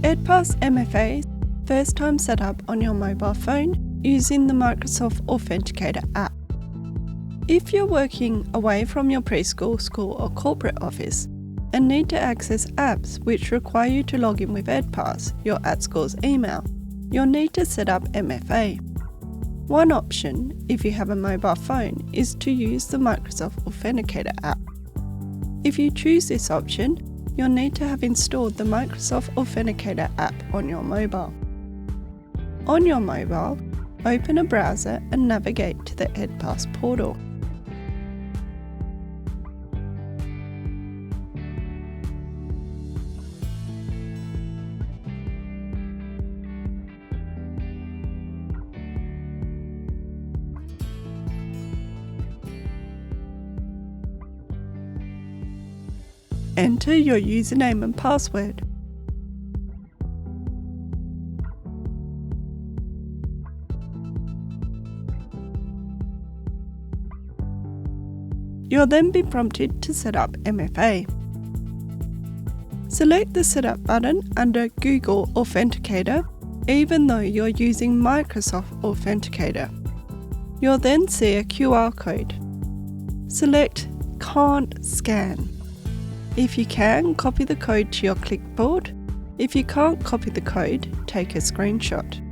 EdPass MFA first time set up on your mobile phone using the Microsoft Authenticator app. If you're working away from your preschool, school or corporate office and need to access apps which require you to log in with EdPass, your at-school's email, you'll need to set up MFA. One option, if you have a mobile phone, is to use the Microsoft Authenticator app. If you choose this option, you'll need to have installed the Microsoft Authenticator app on your mobile. On your mobile, open a browser and navigate to the EdPass portal. Enter your username and password. You'll then be prompted to set up MFA. Select the Setup button under Google Authenticator, even though you're using Microsoft Authenticator. You'll then see a QR code. Select Can't Scan. If you can, copy the code to your clipboard. If you can't copy the code, take a screenshot.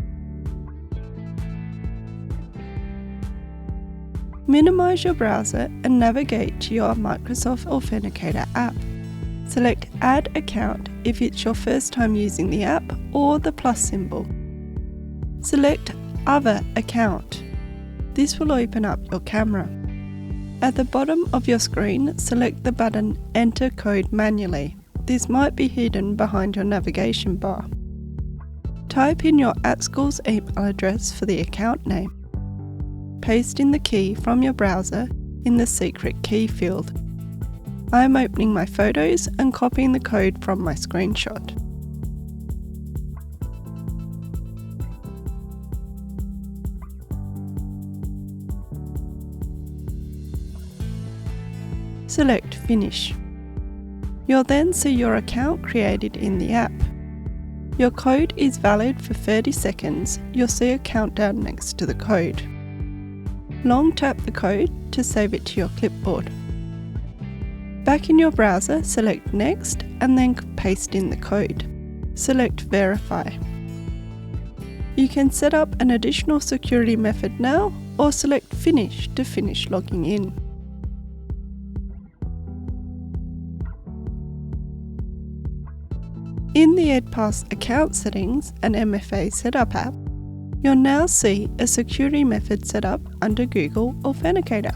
Minimize your browser and navigate to your Microsoft Authenticator app. Select Add Account if it's your first time using the app or the plus symbol. Select Other Account. This will open up your camera. At the bottom of your screen, select the button Enter Code Manually. This might be hidden behind your navigation bar. Type in your at-school's email address for the account name. Paste in the key from your browser in the secret key field. I am opening my photos and copying the code from my screenshot. Select Finish. You'll then see your account created in the app. Your code is valid for 30 seconds. You'll see a countdown next to the code. Long tap the code to save it to your clipboard. Back in your browser, select Next and then paste in the code. Select Verify. You can set up an additional security method now or select Finish to finish logging in. In the EdPass account settings and MFA setup app, you'll now see a security method set up under Google Authenticator.